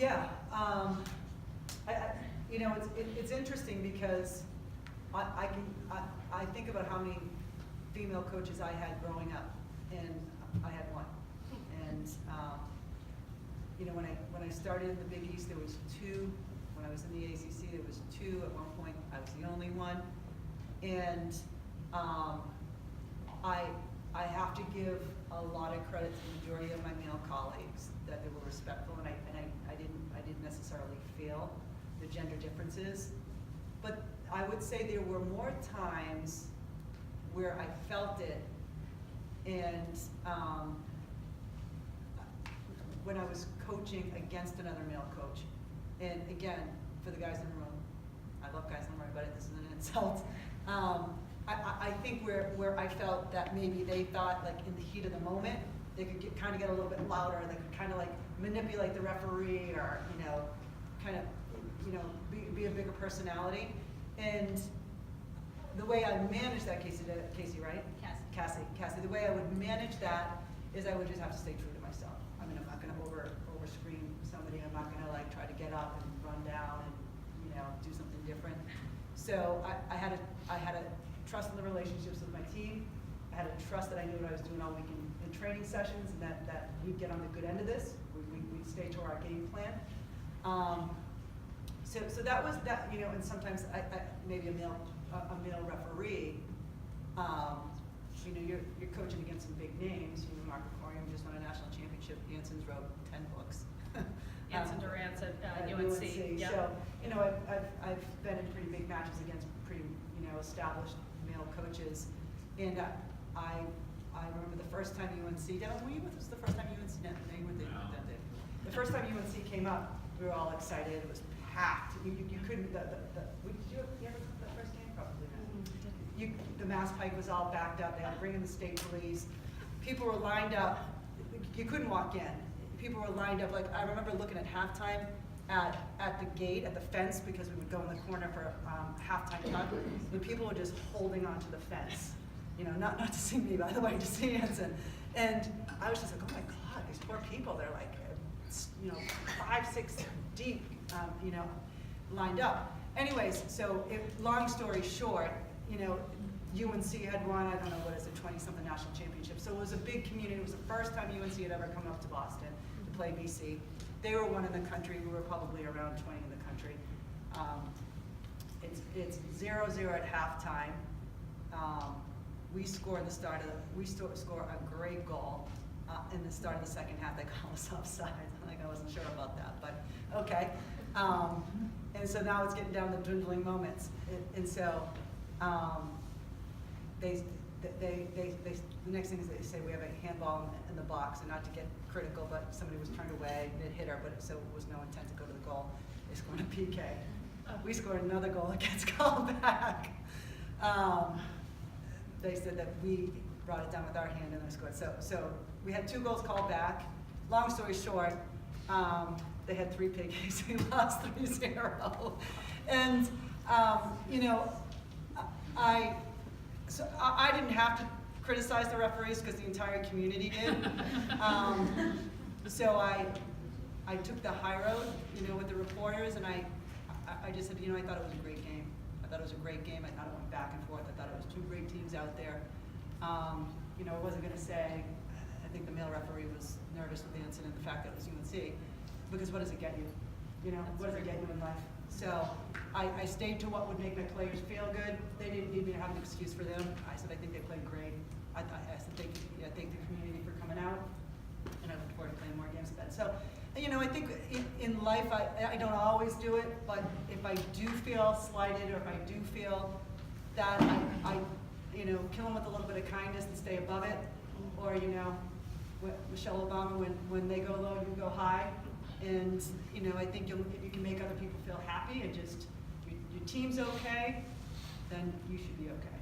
Yeah, you know, it's interesting because I think about how many female coaches I had growing up, and I had one. And you know, when I started in the Big East, there was 2. When I was in the ACC, there was 2. At one point, I was the only one. And I have to give a lot of credit to the majority of my male colleagues that they were respectful, and I didn't necessarily feel the gender differences. But I would say there were more times where I felt it, and when I was coaching against another male coach. And again, for the guys in the room, I love guys in the room, but this isn't an insult. I think where I felt that maybe they thought, like, in the heat of the moment, they could kind of get a little bit louder, they could kind of like manipulate the referee, or, you know, kind of, you know, be a bigger personality. And the way I managed that, Casey, right? Cassie, the way I would manage that is I would just have to stay true to myself. I mean, I'm not going to over scream somebody. I'm not going to, like, try to get up and run down and, you know, do something different. So I had a trust in the relationships with my team. I had a trust that I knew what I was doing all week in training sessions, and that we'd get on the good end of this. We'd stay to our game plan. So that was that, you know. And sometimes maybe a male referee. You know, you're coaching against some big names. You know, Mark Aquarium just won a national championship. Hanson's wrote 10 books. Hanson Durant's at UNC. Yep. So, you know, I've been in pretty big matches against pretty, you know, established male coaches, and I remember the first time UNC. Devin, were you with us the first time UNC? No, you were there that day. The first time UNC came up, we were all excited. It was packed. You couldn't. Did you ever come to that first game? Probably not. The Mass Pike was all backed up. They had to bring in the state police. People were lined up. You couldn't walk in. People were lined up. Like, I remember looking at halftime at the gate, at the fence, because we would go in the corner for halftime talk. And people were just holding onto the fence. You know, not to see me, by the way, to see Hanson. And I was just like, oh my God, these poor people. They're like, you know, 5, 6 deep, you know, lined up. Anyways, so long story short, you know, UNC had won, I don't know, what is it, 20-something national championship. So it was a big community. It was the first time UNC had ever come up to Boston to play BC. They were one in the country. We were probably around 20 in the country. It's 0-0 at halftime. We score a great goal in the start of the second half. They call us offside. Like, I wasn't sure about that, but okay. And so now it's getting down to dwindling moments. And so the next thing is they say we have a handball in the box, and not to get critical, but somebody was turned away and it hit her, but so it was no intent to go to the goal. They scored a PK. We scored another goal, it gets called back. They said that we brought it down with our hand and they scored. So we had 2 goals called back. Long story short, they had 3 PKs. We lost 3-0. And you know, I didn't have to criticize the referees because the entire community did. So I took the high road, you know, with the reporters, and I just said, you know, I thought it was a great game. I thought it was a great game. I thought it went back and forth. I thought it was 2 great teams out there. You know, I wasn't going to say, I think the male referee was nervous with the incident, the fact that it was UNC, because what does it get you? You know, what does it get you in life? So I stayed to what would make my players feel good. They didn't need me to have an excuse for them. I said, I think they played great. I said, thank the community for coming out, and I look forward to playing more games with that. So, you know, I think in life, I don't always do it, but if I do feel slighted, or if I do feel that, I you know, kill them with a little bit of kindness and stay above it. Or, you know, Michelle Obama, when they go low, you go high. And, you know, I think if you can make other people feel happy, and just your team's okay, then you should be okay.